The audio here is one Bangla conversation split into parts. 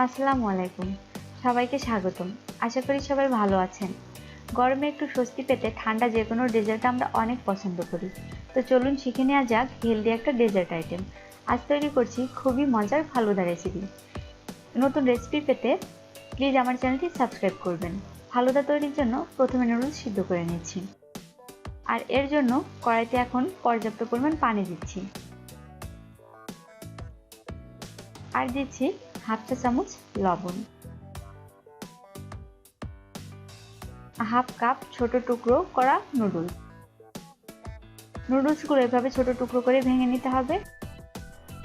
আসসালামু আলাইকুম। সবাইকে স্বাগতম। আশা করি সবাই ভালো আছেন। গরমে একটু স্বস্তি পেতে ঠান্ডা যে কোনো ডেজার্ট আমরা অনেক পছন্দ করি। তো চলুন শিখে নেওয়া যাক হেলদি একটা ডেজার্ট আইটেম। আজ তৈরি করছি খুবই মজার ফালুদা রেসিপি। নতুন রেসিপি পেতে প্লিজ আমার চ্যানেলটি সাবস্ক্রাইব করবেন। ফালুদা তৈরির জন্য প্রথমে নুডলস সিদ্ধ করে নিচ্ছি। আর এর জন্য কড়াইতে এখন পর্যাপ্ত পরিমাণ পানি দিচ্ছি। আর দিচ্ছি হাফ চা চামচ লবণ, হাফ কাপ ছোট টুকরো করা নুডলসগুলো এভাবে ছোট টুকরো করে ভেঙে নিতে হবে,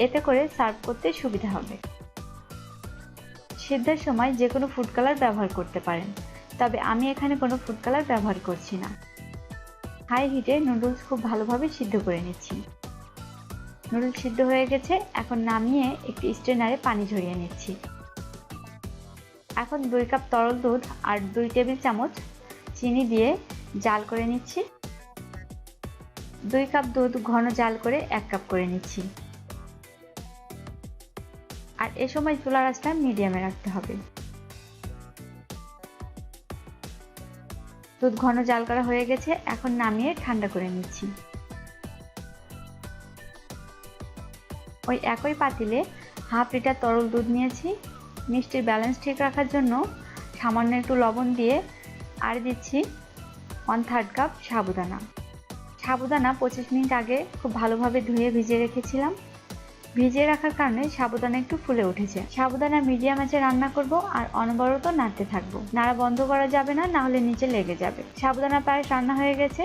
এতে করে সার্ভ করতে সুবিধা হবে। সিদ্ধের সময় যে কোনো ফুড কালার ব্যবহার করতে পারেন, তবে আমি এখানে কোনো ফুড কালার ব্যবহার করছি না। হাই হিটে নুডলস খুব ভালোভাবে সিদ্ধ করে নিচ্ছি। নুডলস সিদ্ধ হয়ে গেছে, এখন নামিয়ে একটি স্ট্রেনারে পানি ঝরিয়ে নিচ্ছি। এখন 2 কাপ তরল দুধ আর 2 টেবিল চামচ চিনি দিয়ে জাল করে নিচ্ছি। 2 কাপ দুধ ঘন জাল করে 1 কাপ করে নিচ্ছি। আর এ সময় চুলার আঁচটা মিডিয়ামে রাখতে হবে। দুধ ঘন জাল করা হয়ে গেছে, এখন নামিয়ে ঠান্ডা করে নিচ্ছি। ওই একই পাতিলে হাফ লিটার তরল দুধ নিয়েছি। মিষ্টির ব্যালেন্স ঠিক রাখার জন্য সামান্য একটু লবণ দিয়ে আর দিচ্ছি 1/3 কাপ সাবুদানা। 25 মিনিট আগে খুব ভালোভাবে ধুয়ে ভিজিয়ে রেখেছিলাম। ভিজিয়ে রাখার কারণে সাবুদানা একটু ফুলে উঠেছে। সাবুদানা মিডিয়াম আঁচে রান্না করব আর অনবরত নাড়তে থাকবো। নাড়া বন্ধ করা যাবে না, না হলে নিচে লেগে যাবে। সাবুদানা পায়েস রান্না হয়ে গেছে।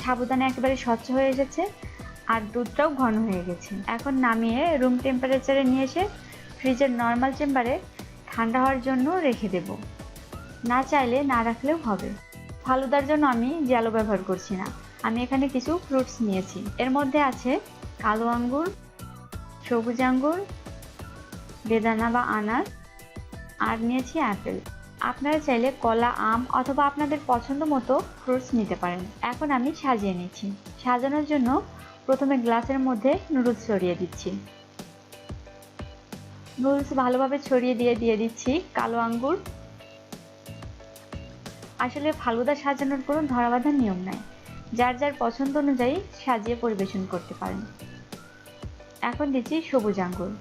সাবুদানা একেবারে স্বচ্ছ হয়ে এসেছে আর দুধটাও ঘন হয়ে গেছে। এখন নামিয়ে রুম টেম্পারেচারে নিয়ে এসে ফ্রিজের নর্মাল চেম্বারে ঠান্ডা হওয়ার জন্য রেখে দেব। না চাইলে না রাখলেও হবে। ফালুদার জন্য আমি জেলো ব্যবহার করছি না, আমি এখানে কিছু ফ্রুটস নিয়েছি। এর মধ্যে আছে কালো আঙ্গুর, সবুজ আঙ্গুর, বেদানা বা আনার, আর নিয়েছি আপেল। আপনারা চাইলে কলা, আম অথবা আপনাদের পছন্দ মতো ফ্রুটস নিতে পারেন। এখন আমি সাজিয়ে নিচ্ছি। সাজানোর জন্য প্রথমে গ্লাসের মধ্যে নুডলস ছড়িয়ে দিচ্ছি। নুডলস ভালোভাবে ছড়িয়ে দিয়ে দিচ্ছি কালো আঙ্গুর। আসলে ফালুদা সাজানোর কোনো ধরাবাঁধা নিয়ম নাই, যার যার পছন্দ অনুযায়ী সাজিয়ে পরিবেশন করতে পারেন। এখন দিচ্ছি সবুজ আঙ্গুর,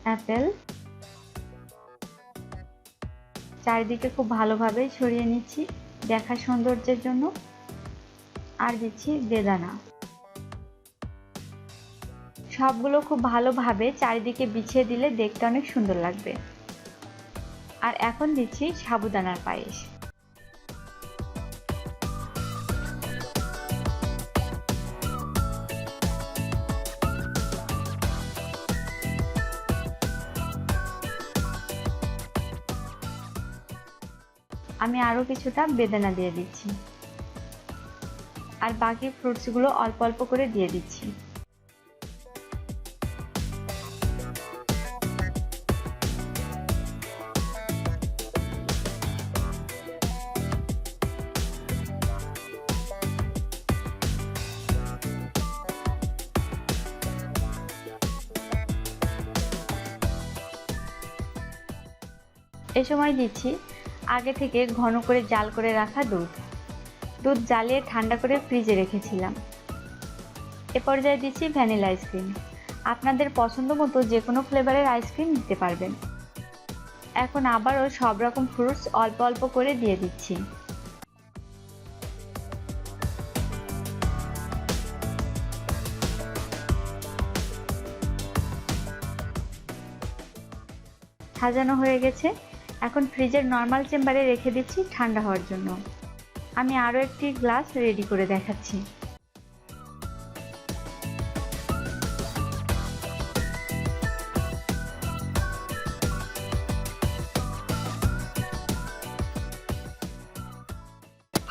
অ্যাপেল। চারিদিকে খুব ভালোভাবে ছড়িয়ে নিচ্ছি দেখার সৌন্দর্যের জন্য। আর দিচ্ছি বেদানা। সবগুলো খুব ভালোভাবে চারিদিকে বিছিয়ে দিলে দেখতে অনেক সুন্দর লাগবে। আর এখন দিচ্ছি সাবুদানার পায়েস। আমি আরও কিছুটা বেদানা দিয়ে দিচ্ছি আর বাকি ফ্রুটসগুলো অল্প অল্প করে দিয়ে দিচ্ছি। এ সময় দিচ্ছি আগে থেকে ঘন করে জাল করে রাখা দুধ জ্বালিয়ে ঠান্ডা করে ফ্রিজে রেখেছিলাম। এ পর্যায়ে দিচ্ছি ভ্যানিলা আইসক্রিম। আপনাদের পছন্দ মতো যে কোনো ফ্লেভারের আইসক্রিম দিতে পারবেন। এখন আবারও সব রকম ফ্রুটস অল্প অল্প করে দিয়ে দিচ্ছি। সাজানো হয়ে গেছে, এখন ফ্রিজের নর্মাল চেম্বারে রেখে দিচ্ছি ঠান্ডা হওয়ার জন্য। আমি আরও একটি গ্লাস রেডি করে দেখাচ্ছি।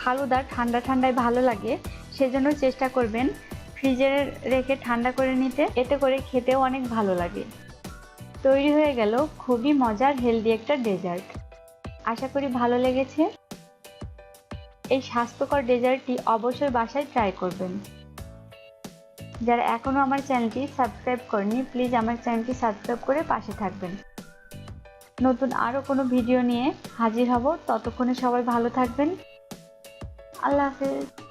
ফালুদা ঠান্ডায় ভালো লাগে, সেজন্য চেষ্টা করবেন ফ্রিজে রেখে ঠান্ডা করে নিতে, এতে করে খেতেও অনেক ভালো লাগে। তৈরি হয়ে গেল খুবই মজার হেলদি একটা ডেজার্ট। আশা করি ভালো লেগেছে। এই স্বাস্থ্যকর ডেজার্টটি অবশ্যই বাসায় ট্রাই করবেন। যারা এখনও আমার চ্যানেলটি সাবস্ক্রাইব করেনি প্লিজ আমার চ্যানেলটি সাবস্ক্রাইব করে পাশে থাকবেন। নতুন আরও কোনো ভিডিও নিয়ে হাজির হব, ততক্ষণে সবাই ভালো থাকবেন। আল্লাহ হাফেজ।